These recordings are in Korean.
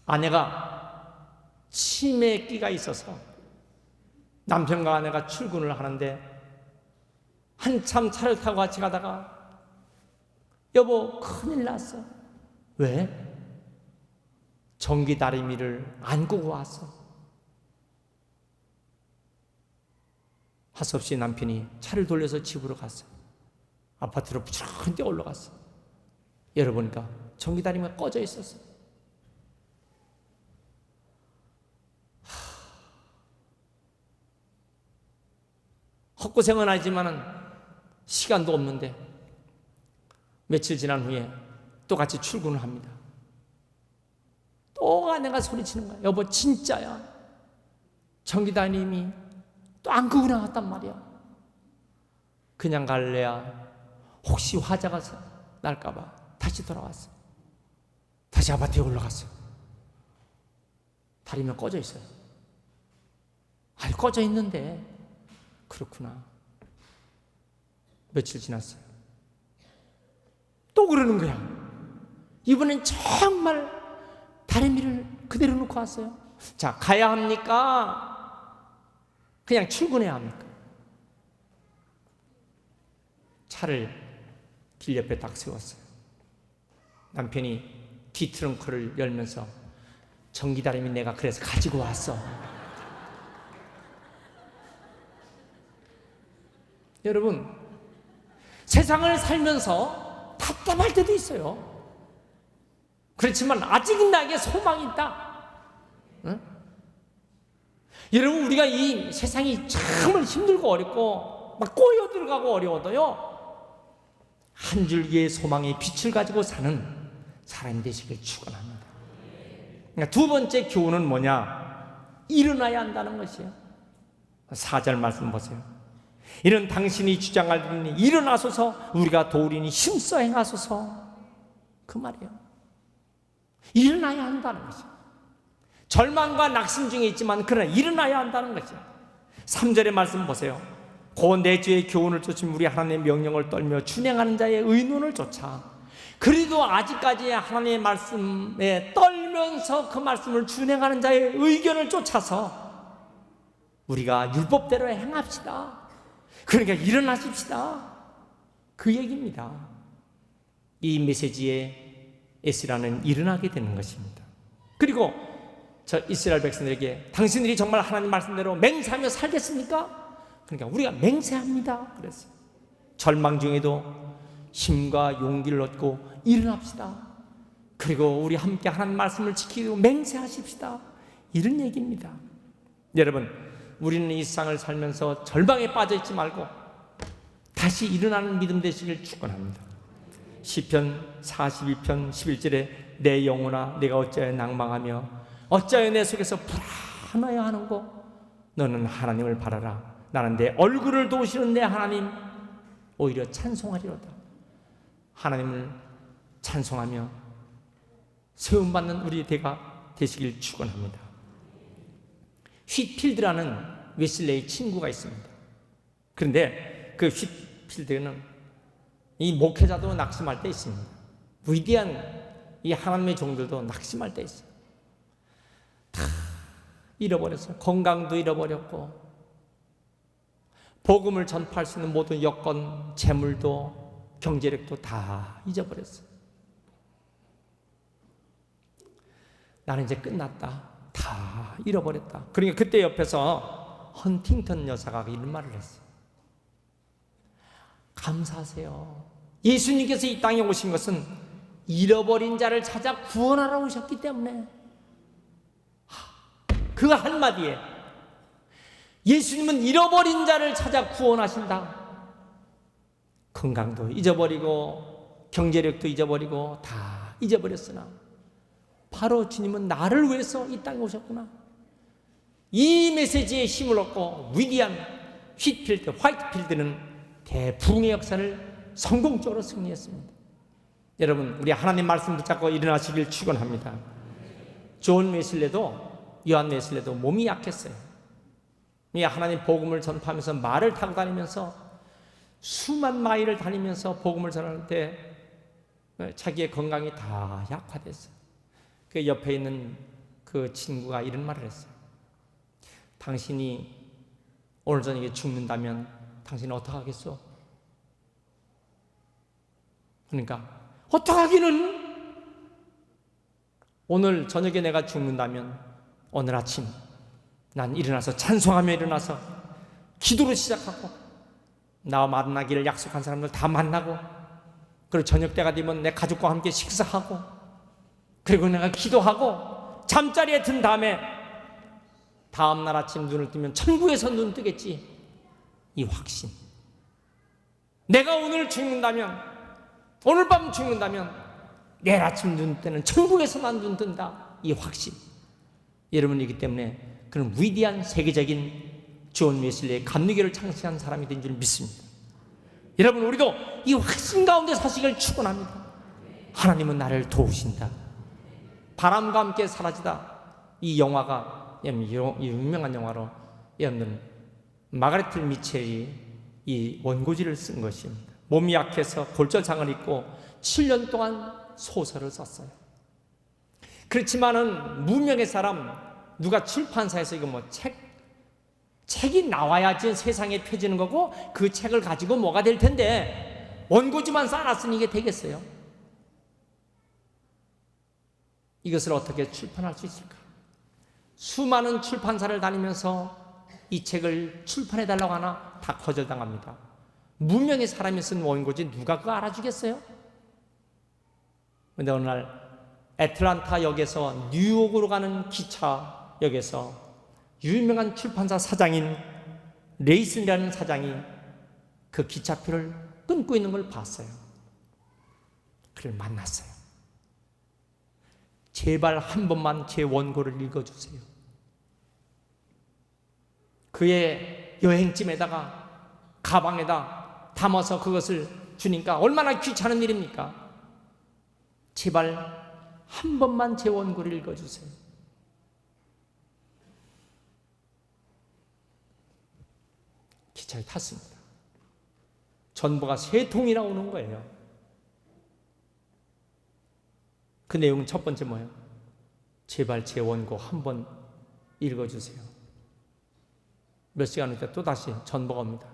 아내가 치매기가 있어서 남편과 아내가 출근을 하는데 한참 차를 타고 같이 가다가 여보 큰일 났어. 왜? 전기 다리미를 안 끄고 왔어. 할 수 없이 남편이 차를 돌려서 집으로 갔어요. 아파트로 부지런히 뛰어 올라갔어. 열어보니까 전기 다리미가 꺼져 있었어. 헛고생은 하지만은 시간도 없는데 며칠 지난 후에 또 같이 출근을 합니다. 또 아내가 소리치는 거야. 여보 진짜야. 전기다님이 또 안 끄고 나갔단 말이야. 그냥 갈래야 혹시 화재가 날까봐 다시 돌아왔어. 다시 아파트에 올라갔어. 다리면 꺼져 있어요. 꺼져 있는데. 그렇구나. 며칠 지났어요. 또 그러는 거야. 이번엔 정말 다리미를 그대로 놓고 왔어요. 자, 가야 합니까? 그냥 출근해야 합니까? 차를 길 옆에 딱 세웠어요. 남편이 뒤트렁크를 열면서 전기다리미 내가 그래서 가지고 왔어. 여러분, 세상을 살면서 답답할 때도 있어요. 그렇지만 아직 나에게 소망이 있다. 응? 여러분, 우리가 이 세상이 정말 힘들고 어렵고 막 꼬여 들어가고 어려워도요, 한 줄기의 소망의 빛을 가지고 사는 사람이 되시길 축원합니다. 그러니까 두 번째 교훈은 뭐냐? 일어나야 한다는 것이에요. 4절 말씀 보세요. 이는 당신이 주장하리니 일어나소서, 우리가 도우리니 힘써 행하소서. 그 말이에요. 일어나야 한다는 것이에요. 절망과 낙심 중에 있지만 그러나 일어나야 한다는 것이에요. 3절의 말씀 보세요. 고 내 주의 교훈을 쫓으며 우리 하나님의 명령을 떨며 준행하는 자의 의논을 쫓아. 그래도 아직까지 하나님의 말씀에 떨면서 그 말씀을 준행하는 자의 의견을 쫓아서 우리가 율법대로 행합시다. 그러니까 일어나십시다. 그 얘기입니다. 이 메시지에 에스라는 일어나게 되는 것입니다. 그리고 저 이스라엘 백성들에게 당신들이 정말 하나님 말씀대로 맹세하며 살겠습니까? 그러니까 우리가 맹세합니다. 그랬어요. 절망 중에도 힘과 용기를 얻고 일어납시다. 그리고 우리 함께 하나님 말씀을 지키고 맹세하십시다. 이런 얘기입니다. 여러분, 우리는 이 세상을 살면서 절망에 빠져 있지 말고 다시 일어나는 믿음 되시길 축원합니다. 시편 42편 11절에 내 영혼아 내가 어찌하여 낭망하며 어찌하여 내 속에서 불안하여 하는고 너는 하나님을 바라라. 나는 내 얼굴을 도우시는 내 하나님 오히려 찬송하리로다. 하나님을 찬송하며 세움받는 우리 대가 되시길 축원합니다. 휘필드라는 웨슬레의 친구가 있습니다. 그런데 그 휘필드는 이 목회자도 낙심할 때 있습니다. 위대한 이 하나님의 종들도 낙심할 때 있어요. 다 잃어버렸어요. 건강도 잃어버렸고 복음을 전파할 수 있는 모든 여건, 재물도 경제력도 다 잊어버렸어요. 나는 이제 끝났다. 다 잃어버렸다. 그러니까 그때 옆에서 헌팅턴 여사가 이런 말을 했어요. 감사하세요. 예수님께서 이 땅에 오신 것은 잃어버린 자를 찾아 구원하러 오셨기 때문에 그 한마디에 예수님은 잃어버린 자를 찾아 구원하신다. 건강도 잊어버리고 경제력도 잊어버리고 다 잊어버렸으나 바로 주님은 나를 위해서 이 땅에 오셨구나. 이 메시지에 힘을 얻고 위대한 화이트필드는 대부흥의 역사를 성공적으로 승리했습니다. 여러분, 우리 하나님 말씀 붙잡고 일어나시길 축원합니다. 존 웨슬레도 요한 웨슬레도 몸이 약했어요. 이 하나님 복음을 전파하면서 말을 타고 다니면서 수만 마일을 다니면서 복음을 전할 때 자기의 건강이 다 약화됐어요. 그 옆에 있는 그 친구가 이런 말을 했어요. 당신이 오늘 저녁에 죽는다면 당신은 어떡하겠어? 그러니까 어떡하기는, 오늘 저녁에 내가 죽는다면 오늘 아침 난 일어나서 찬송하며 일어나서 기도로 시작하고 나와 만나기를 약속한 사람들 다 만나고, 그리고 저녁 때가 되면 내 가족과 함께 식사하고, 그리고 내가 기도하고 잠자리에 든 다음에 다음날 아침 눈을 뜨면 천국에서 눈 뜨겠지. 이 확신. 내가 오늘 죽는다면, 오늘 밤 죽는다면 내일 아침 눈 뜨는 천국에서 난 눈 뜬다. 이 확신. 여러분이기 때문에 그런 위대한 세계적인 존 웨슬리의 감리교를 창시한 사람이 된 줄 믿습니다. 여러분, 우리도 이 확신 가운데 사시기를 축원합니다. 하나님은 나를 도우신다. 바람과 함께 사라지다. 이 영화가 유명한 영화로 여러분 마가레트 미첼이 이 원고지를 쓴 것입니다. 몸이 약해서 골절상을 입고 7년 동안 소설을 썼어요. 그렇지만은 무명의 사람, 누가 출판사에서 이거 뭐 책이 나와야지 세상에 펴지는 거고, 그 책을 가지고 뭐가 될 텐데 원고지만 쌓아놨으니 이게 되겠어요? 이것을 어떻게 출판할 수 있을까? 수많은 출판사를 다니면서 이 책을 출판해달라고 하나 다 거절당합니다. 무명의 사람이 쓴 원고지 누가 그거 알아주겠어요? 그런데 어느 날 애틀란타 역에서 뉴욕으로 가는 기차역에서 유명한 출판사 사장인 레이슨이라는 사장이 그 기차표를 끊고 있는 걸 봤어요. 그를 만났어요. 제발 한 번만 제 원고를 읽어주세요. 그의 여행짐에다가 가방에다 담아서 그것을 주니까 얼마나 귀찮은 일입니까? 제발 한 번만 제 원고를 읽어주세요. 기차에 탔습니다. 전보가 3통이나 오는 거예요. 그 내용은 첫 번째 뭐예요? 제발 제 원고 한 번 읽어주세요. 몇 시간 후에 또 다시 전보가 옵니다.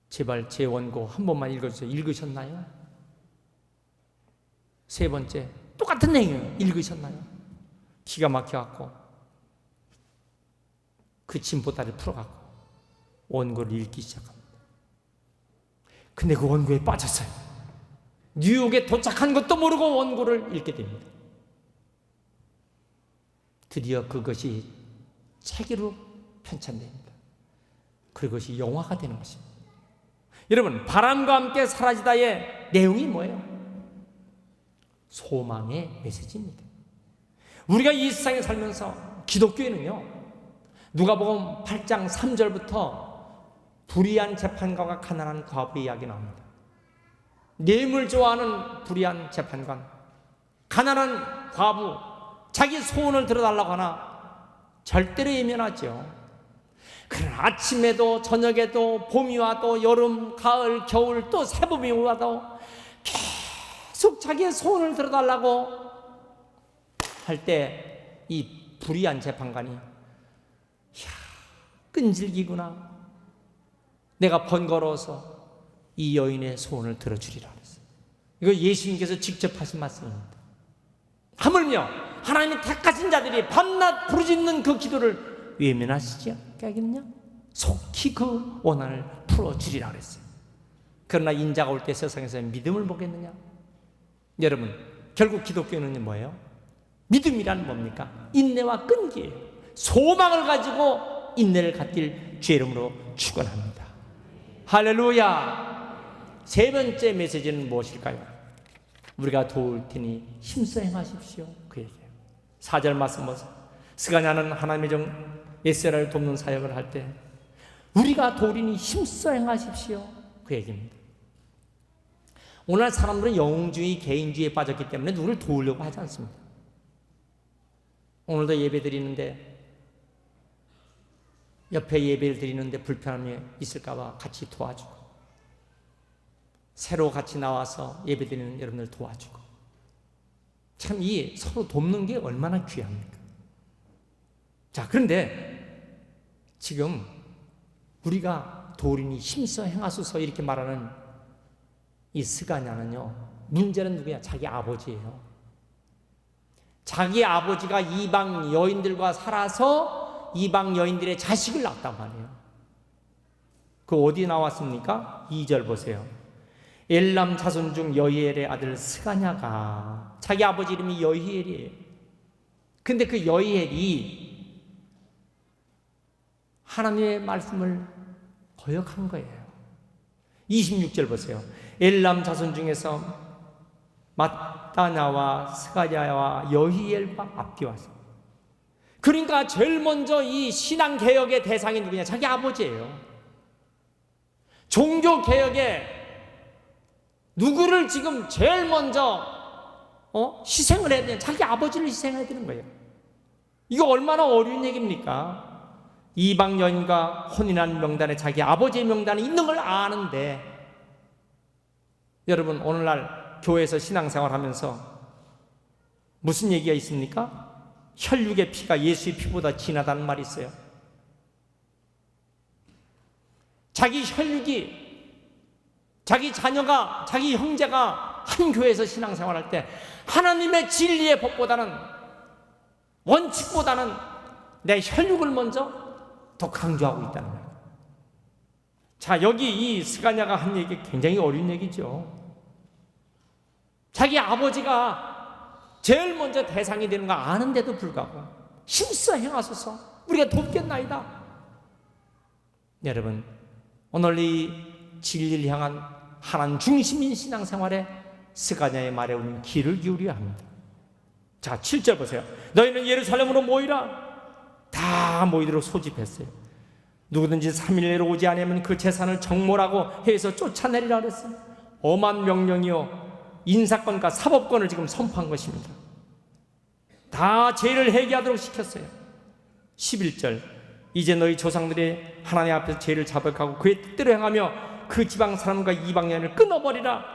제발 제 원고 한 번만 읽어주세요. 읽으셨나요? 세 번째 똑같은 내용이에요. 읽으셨나요? 기가 막혀갖고 그 짐보따리를 풀어갖고 원고를 읽기 시작합니다. 근데 그 원고에 빠졌어요. 뉴욕에 도착한 것도 모르고 원고를 읽게 됩니다. 드디어 그것이 책으로 편찬됩니다. 그것이 영화가 되는 것입니다. 여러분, 바람과 함께 사라지다의 내용이 뭐예요? 소망의 메시지입니다. 우리가 이 세상에 살면서 기독교에는요, 누가복음 8장 3절부터 불의한 재판관과 가난한 과부의 이야기 나옵니다. 뇌물 좋아하는 불의한 재판관, 가난한 과부, 자기 소원을 들어달라고 하나 절대로 예면하죠. 그러나 아침에도 저녁에도 봄이 와도 여름, 가을, 겨울 또 새봄이 와도 계속 자기의 소원을 들어달라고 할 때 이 불의한 재판관이, 이야, 끈질기구나. 내가 번거로워서 이 여인의 소원을 들어주리라 그랬어요. 이거 예수님께서 직접 하신 말씀입니다. 하물며 하나님이 택하신 자들이 밤낮 부르짖는 그 기도를 외면하시지 않겠느냐? 속히 그 원한을 풀어주리라 그랬어요. 그러나 인자가 올 때 세상에서 믿음을 보겠느냐? 여러분, 결국 기독교는 뭐예요? 믿음이란 뭡니까? 인내와 끈기예요. 소망을 가지고 인내를 갖길 주의 이름으로 축원합니다. 할렐루야. 세 번째 메시지는 무엇일까요? 우리가 도울 테니 힘써 행하십시오. 그 얘기예요. 4절 말씀 보세요. 스가냐는 하나님의 종 에스라를 돕는 사역을 할 때 우리가 도우리니 힘써 행하십시오. 그 얘기입니다. 오늘 사람들은 영웅주의, 개인주의에 빠졌기 때문에 누구를 도우려고 하지 않습니다. 오늘도 예배 드리는데 옆에 예배를 드리는데 불편함이 있을까 봐 같이 도와주고, 새로 같이 나와서 예배 드리는 여러분들 도와주고, 참 이 서로 돕는 게 얼마나 귀합니까? 자, 그런데 지금 우리가 도리니 힘써 행하소서 이렇게 말하는 이 스가냐는요, 문제는 누구야? 자기 아버지예요. 자기 아버지가 이방 여인들과 살아서 이방 여인들의 자식을 낳았단 말이에요. 그 어디 나왔습니까? 2절 보세요. 엘람 자손 중 여히엘의 아들 스가냐가, 자기 아버지 이름이 여히엘이에요. 근데 그 여히엘이 하나님의 말씀을 거역한 거예요. 26절 보세요. 엘람 자손 중에서 마따냐와 스가냐와 여히엘과 압디왔어. 그러니까 제일 먼저 이 신앙개혁의 대상이 누구냐? 자기 아버지예요. 종교개혁에 누구를 지금 제일 먼저 희생을 해야 되냐? 자기 아버지를 희생해야 되는 거예요. 이거 얼마나 어려운 얘기입니까? 이방 여인과 혼인한 명단에 자기 아버지의 명단이 있는 걸 아는데, 여러분 오늘날 교회에서 신앙생활하면서 무슨 얘기가 있습니까? 혈육의 피가 예수의 피보다 진하다는 말이 있어요. 자기 혈육이, 자기 자녀가, 자기 형제가 한 교회에서 신앙생활할 때 하나님의 진리의 법보다는, 원칙보다는 내 혈육을 먼저 더 강조하고 있다는 거예요. 자, 여기 이 스가냐가 한 얘기 굉장히 어려운 얘기죠. 자기 아버지가 제일 먼저 대상이 되는 거 아는데도 불구하고 힘써 행하소서 우리가 돕겠나이다. 여러분, 오늘 이 진리를 향한 하나님 중심인 신앙생활에 스가냐의 말에 우리는 귀를 기울여야 합니다. 자, 7절 보세요. 너희는 예루살렘으로 모이라. 다 모이도록 소집했어요. 누구든지 3일 내로 오지 않으면 그 재산을 정몰하고 해서 쫓아내리라 그랬어요. 엄한 명령이요, 인사권과 사법권을 지금 선포한 것입니다. 다 죄를 회개하도록 시켰어요. 11절, 이제 너희 조상들이 하나님 앞에서 죄를 자백하고 그의 뜻대로 행하며 그 지방 사람과 이방 여인을 끊어버리라.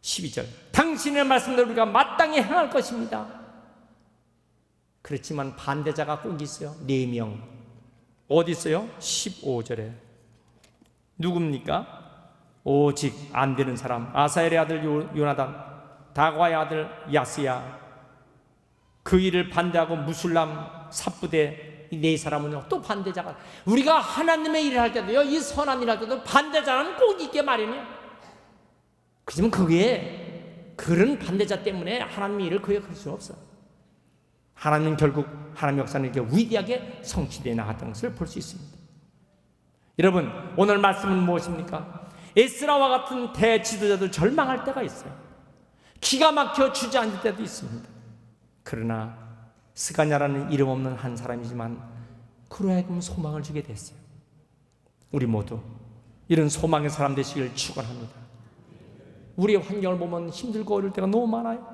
12절, 당신의 말씀대로 우리가 마땅히 행할 것입니다. 그렇지만 반대자가 꼭 있어요. 4명. 어디 있어요? 15절에 누굽니까? 오직 안 되는 사람, 아사엘의 아들 요나단, 다과의 아들 야스야, 그 일을 반대하고 무술람, 삽부대, 이 4사람은요 또 반대자가. 우리가 하나님의 일을 할 때도요, 이 선한 일을 할 때도 반대자는 꼭 있게 마련이에요. 그렇지만 그게, 그런 반대자 때문에 하나님의 일을 거역할 수 없어요. 하나님은 결국 하나님의 역사는 이렇게 위대하게 성취되어 나갔던 것을 볼 수 있습니다. 여러분, 오늘 말씀은 무엇입니까? 에스라와 같은 대지도자도 절망할 때가 있어요. 기가 막혀 주저앉을 때도 있습니다. 그러나 스가냐라는 이름 없는 한 사람이지만 그로 하여금 소망을 주게 됐어요. 우리 모두 이런 소망의 사람 되시길 축원합니다. 우리의 환경을 보면 힘들고 어려울 때가 너무 많아요.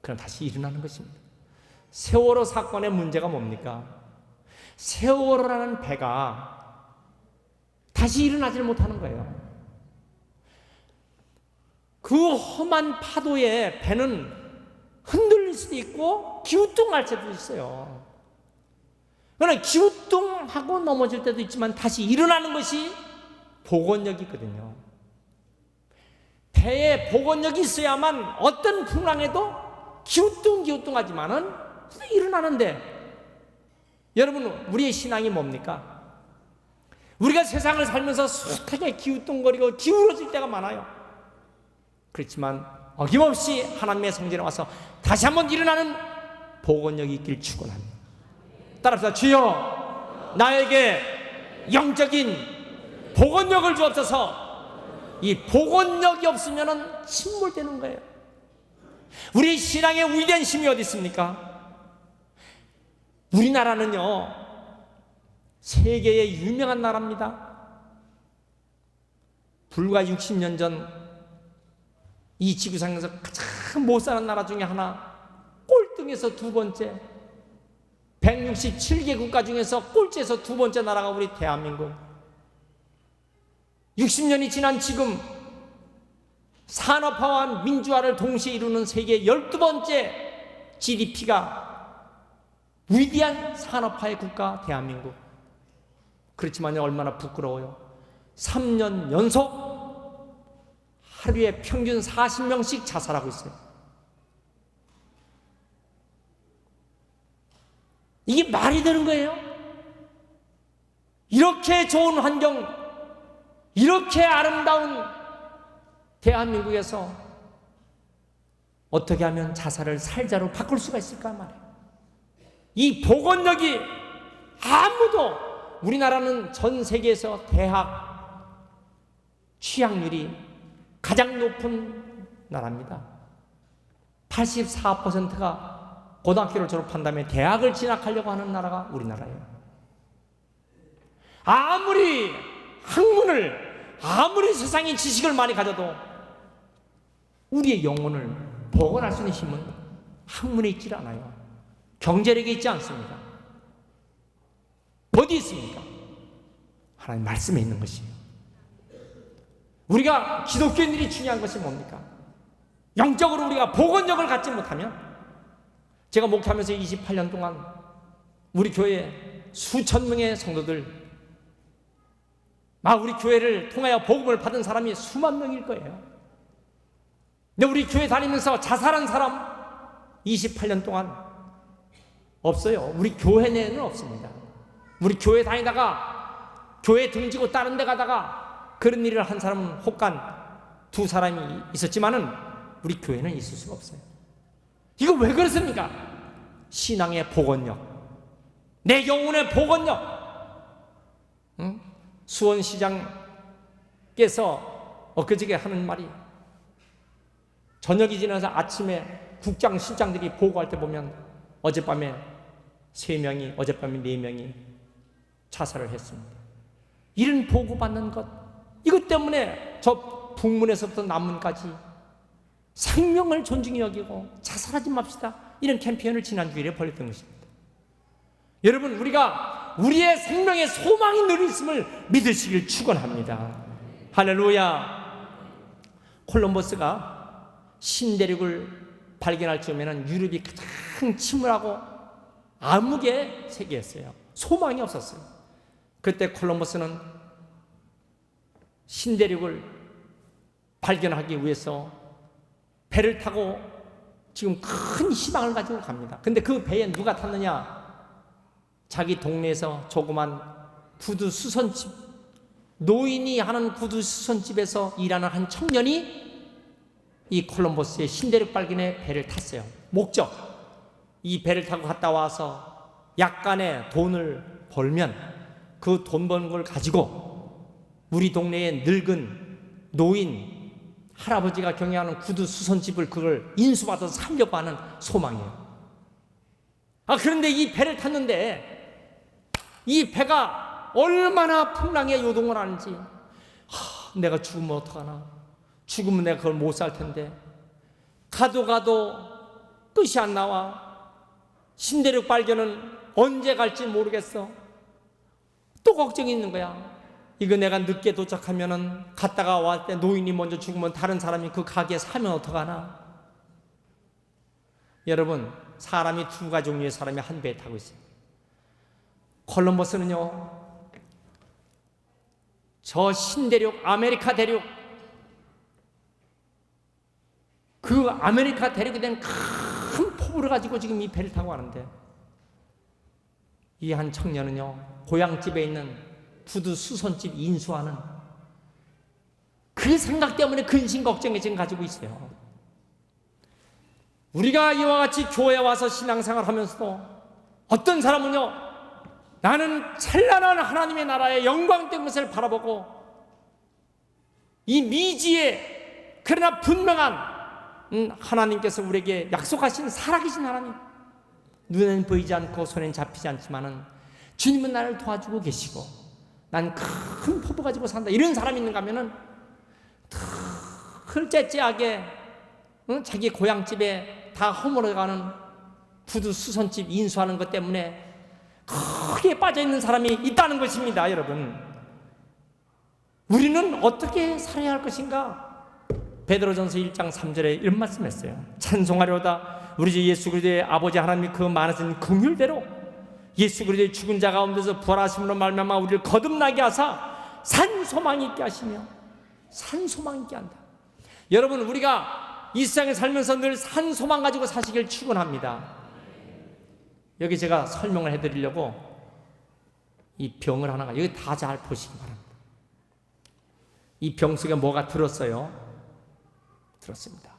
그럼 다시 일어나는 것입니다. 세월호 사건의 문제가 뭡니까? 세월호라는 배가 다시 일어나질 못하는 거예요. 그 험한 파도에 배는 흔들릴 수도 있고 기우뚱할 때도 있어요. 그러나 기우뚱하고 넘어질 때도 있지만 다시 일어나는 것이 복원력이 있거든요. 배에 복원력이 있어야만 어떤 풍랑에도 기우뚱하지만은 일어나는데, 여러분 우리의 신앙이 뭡니까? 우리가 세상을 살면서 숱하게 기우뚱거리고 기울어질 때가 많아요. 그렇지만 어김없이 하나님의 성전에 와서 다시 한번 일어나는 복원력이 있길 축원합니다. 따라합시다. 주여, 나에게 영적인 복원력을 주옵소서. 이 복원력이 없으면 침몰되는 거예요. 우리 신앙의 위대한 힘이 어디 있습니까? 우리나라는요 세계의 유명한 나라입니다. 불과 60년 전 이 지구상에서 가장 못 사는 나라 중에 하나, 꼴등에서 두 번째, 167개 국가 중에서 꼴찌에서 두 번째 나라가 우리 대한민국. 60년이 지난 지금 산업화와 민주화를 동시에 이루는 세계 12번째 GDP가 위대한 산업화의 국가 대한민국. 그렇지만 얼마나 부끄러워요. 3년 연속 하루에 평균 40명씩 자살하고 있어요. 이게 말이 되는 거예요? 이렇게 좋은 환경, 이렇게 아름다운 대한민국에서 어떻게 하면 자살을 살자로 바꿀 수가 있을까 말이에요. 이 보건력이 아무도, 우리나라는 전 세계에서 대학 취학률이 가장 높은 나라입니다. 84%가 고등학교를 졸업한 다음에 대학을 진학하려고 하는 나라가 우리나라예요. 아무리 학문을, 아무리 세상의 지식을 많이 가져도 우리의 영혼을 복원할 수 있는 힘은 학문에 있질 않아요. 경제력에 있지 않습니다. 어디 있습니까? 하나님 말씀에 있는 것이에요. 우리가 기독교인들이 중요한 것이 뭡니까? 영적으로 우리가 복원력을 갖지 못하면, 제가 목회하면서 28년 동안 우리 교회에 수천 명의 성도들, 우리 교회를 통하여 복음을 받은 사람이 수만 명일 거예요. 근데 우리 교회 다니면서 자살한 사람 28년 동안 없어요. 우리 교회 내에는 없습니다. 우리 교회 다니다가 교회 등지고 다른 데 가다가 그런 일을 한 사람은 혹간 두 사람이 있었지만은 우리 교회는 있을 수가 없어요. 이거 왜 그렇습니까? 신앙의 복원력, 내 영혼의 복원력. 수원시장께서 엊그저께 하는 말이, 저녁이 지나서 아침에 국장 실장들이 보고할 때 보면 어젯밤에 3명이, 어젯밤에 4명이 자살을 했습니다. 이런 보고받는 것, 이것 때문에 저 북문에서부터 남문까지 생명을 존중히 여기고 자살하지 맙시다, 이런 캠페인을 지난 주일에 벌였던 것입니다. 여러분, 우리가 우리의 생명의 소망이 늘 있음을 믿으시길 축원합니다. 할렐루야. 콜럼버스가 신대륙을 발견할 즈음에는 유럽이 가장 침울하고 암흑의 세계였어요. 소망이 없었어요. 그때 콜럼버스는 신대륙을 발견하기 위해서 배를 타고 지금 큰 희망을 가지고 갑니다. 근데 그 배에 누가 탔느냐? 자기 동네에서 조그만 구두 수선집, 노인이 하는 구두 수선집에서 일하는 한 청년이 이 콜럼버스의 신대륙 발견에 배를 탔어요. 목적, 이 배를 타고 갔다 와서 약간의 돈을 벌면 그 돈 버는 걸 가지고 우리 동네의 늙은 노인 할아버지가 경영하는 구두 수선집을 그걸 인수받아서 살려고 하는 소망이에요. 그런데 이 배를 탔는데 이 배가 얼마나 풍랑에 요동을 하는지, 내가 죽으면 어떡하나, 죽으면 내가 그걸 못 살 텐데, 가도 끝이 안 나와, 신대륙 발견은 언제 갈지 모르겠어, 또 걱정이 있는 거야. 이거 내가 늦게 도착하면은 갔다가 왔을 때 노인이 먼저 죽으면 다른 사람이 그 가게에 사면 어떡하나. 여러분, 사람이 두 가지 종류의 사람이 한 배에 타고 있어요. 콜럼버스는요, 저 신대륙, 아메리카 대륙, 그 아메리카 대륙에 된 큰 포부를 가지고 지금 이 배를 타고 가는데, 이 한 청년은요, 고향집에 있는 구두 수선집 인수하는 그 생각 때문에 근심 걱정에 지금 가지고 있어요. 우리가 이와 같이 교회에 와서 신앙생활 하면서도 어떤 사람은요, 나는 찬란한 하나님의 나라의 영광된 것을 바라보고 이 미지의 그러나 분명한 하나님께서 우리에게 약속하신 살아계신 하나님, 눈엔 보이지 않고 손엔 잡히지 않지만은 주님은 나를 도와주고 계시고 난 큰 포부 가지고 산다, 이런 사람이 있는가 하면은 털째째하게 자기 고향집에 다 허물어가는 구두 수선집 인수하는 것 때문에 크게 빠져있는 사람이 있다는 것입니다. 여러분, 우리는 어떻게 살아야 할 것인가? 베드로전서 1장 3절에 이런 말씀했어요. 찬송하려다 우리 주 예수 그리스도의 아버지 하나님이 그 많으신 긍휼대로 예수 그리스도의 죽은 자 가운데서 부활하심으로 말미암아 우리를 거듭나게 하사 산 소망이 있게 하시며 산 소망 있게 한다. 여러분, 우리가 이 세상에 살면서 늘 산 소망 가지고 사시길 축원합니다. 여기 제가 설명을 해드리려고 이 병을 하나가 여기 다 잘 보시기 바랍니다. 이 병 속에 뭐가 들었어요? 들었습니다.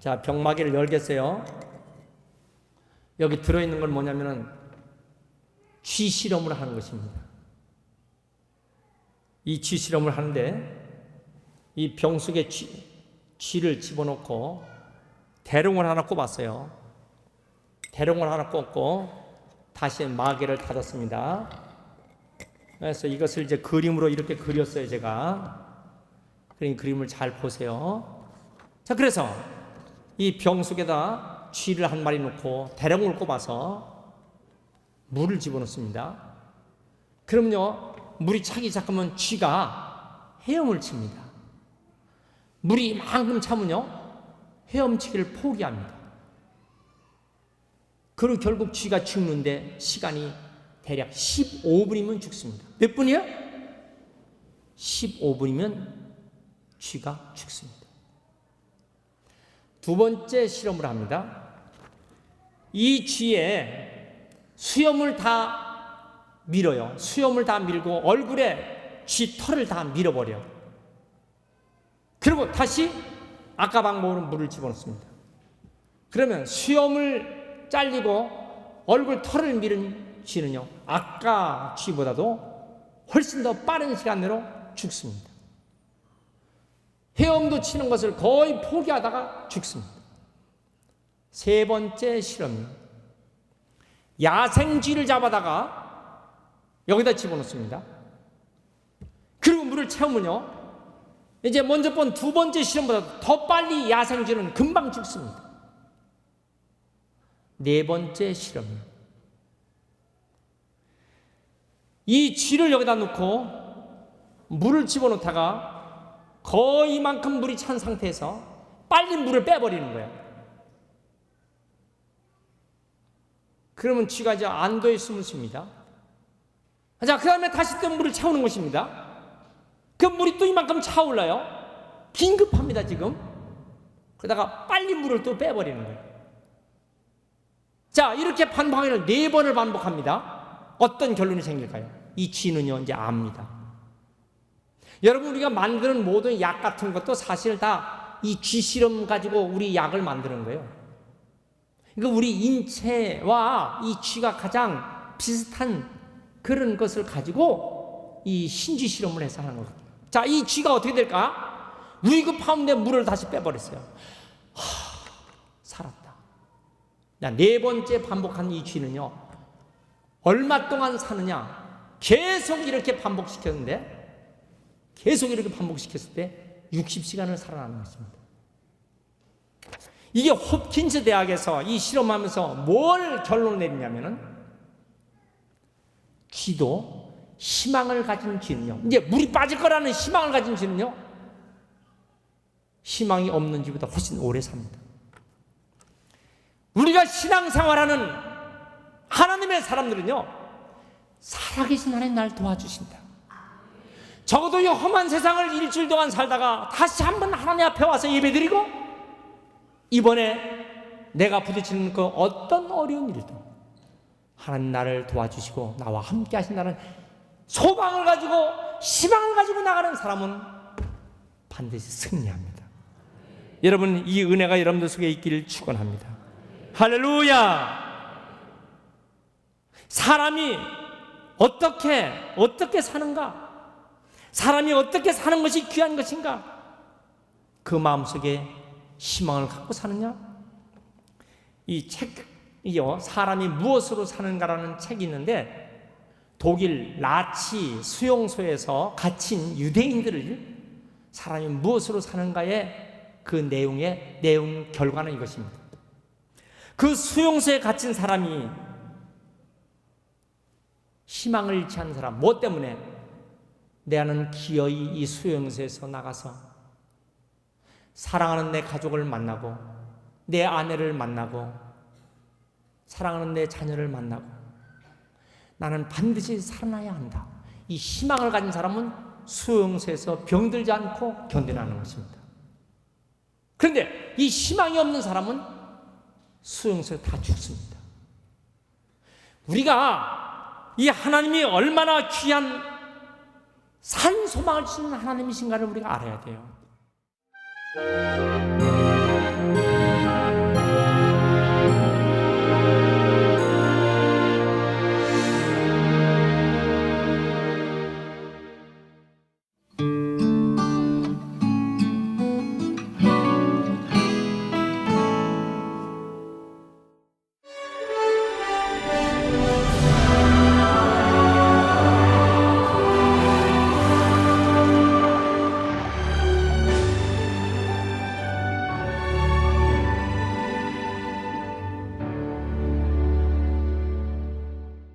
자, 병마개를 열겠어요. 여기 들어있는 건 뭐냐면은 쥐 실험을 하는 것입니다. 이 쥐 실험을 하는데 이 병 속에 쥐를 집어넣고 대롱을 하나 꼽았어요. 대롱을 하나 꽂고 다시 마개를 닫았습니다. 그래서 이것을 이제 그림으로 이렇게 그렸어요. 제가 그림을 잘 보세요. 자, 그래서 이 병 속에다 쥐를 한 마리 넣고 대롱을 꼽아서 물을 집어넣습니다. 그럼요, 물이 차기 시작하면 쥐가 헤엄을 칩니다. 물이 이만큼 차면요 헤엄치기를 포기합니다. 그리고 결국 쥐가 죽는데 시간이 대략 15분이면 죽습니다. 몇 분이요? 15분이면 쥐가 죽습니다. 두 번째 실험을 합니다. 이 쥐에 수염을 다 밀어요. 수염을 다 밀고 얼굴에 쥐 털을 다 밀어버려. 그리고 다시 아까 방법으로 물을 집어넣습니다. 그러면 수염을 잘리고 얼굴 털을 밀은 쥐는요 아까 쥐보다도 훨씬 더 빠른 시간 내로 죽습니다. 헤엄도 치는 것을 거의 포기하다가 죽습니다. 세 번째 실험은 야생쥐를 잡아다가 여기다 집어넣습니다. 그리고 물을 채우면요 이제 먼저 본 두 번째 실험보다 더 빨리 야생쥐는 금방 죽습니다. 네 번째 실험은 이 쥐를 여기다 넣고 물을 집어넣다가 거의 이만큼 물이 찬 상태에서 빨리 물을 빼버리는 거예요. 그러면 쥐가 이제 안도에 숨을 쉽니다. 자, 그 다음에 다시 또 물을 채우는 것입니다. 그 물이 또 이만큼 차올라요. 긴급합니다, 지금. 그러다가 빨리 물을 또 빼버리는 거예요. 자, 이렇게 반복하기를 4번을 반복합니다. 어떤 결론이 생길까요? 이 쥐는요, 이제 압니다. 여러분, 우리가 만드는 모든 약 같은 것도 사실 다 이 쥐 실험 가지고 우리 약을 만드는 거예요. 그러니까 우리 인체와 이 쥐가 가장 비슷한 그런 것을 가지고 이 신쥐 실험을 해서 하는 거예요. 자, 이 쥐가 어떻게 될까? 위급한데 물을 다시 빼버렸어요. 살았다. 자, 4번째 반복한 이 쥐는요, 얼마 동안 사느냐? 계속 이렇게 반복시켰는데, 계속 이렇게 반복시켰을 때 60시간을 살아나는 것입니다. 이게 홉킨스 대학에서 이 실험하면서 뭘 결론을 내리냐면은, 쥐도 희망을 가진 쥐는요, 이제 물이 빠질 거라는 희망을 가진 쥐는요, 희망이 없는 쥐보다 훨씬 오래 삽니다. 우리가 신앙생활하는 하나님의 사람들은요, 살아계신 하나님 날 도와주신다. 적어도 이 험한 세상을 일주일 동안 살다가 다시 한번 하나님 앞에 와서 예배드리고, 이번에 내가 부딪히는 그 어떤 어려운 일도 하나님 나를 도와주시고 나와 함께 하신다는 소망을 가지고 희망을 가지고 나가는 사람은 반드시 승리합니다. 여러분, 이 은혜가 여러분들 속에 있기를 축원합니다. 할렐루야. 사람이 어떻게 사는가? 사람이 어떻게 사는 것이 귀한 것인가? 그 마음속에 희망을 갖고 사느냐? 이 책이요, 사람이 무엇으로 사는가라는 책이 있는데, 독일 나치 수용소에서 갇힌 유대인들을 사람이 무엇으로 사는가의 그 내용 결과는 이것입니다. 그 수용소에 갇힌 사람이 희망을 잃지 않은 사람, 뭐 때문에? 나는 기어이 이 수용소에서 나가서 사랑하는 내 가족을 만나고 내 아내를 만나고 사랑하는 내 자녀를 만나고 나는 반드시 살아나야 한다. 이 희망을 가진 사람은 수용소에서 병들지 않고 견뎌내는 것입니다. 그런데 이 희망이 없는 사람은 수용소에 다 죽습니다. 우리가 이 하나님이 얼마나 귀한 산 소망을 주시는 하나님이신가를 우리가 알아야 돼요.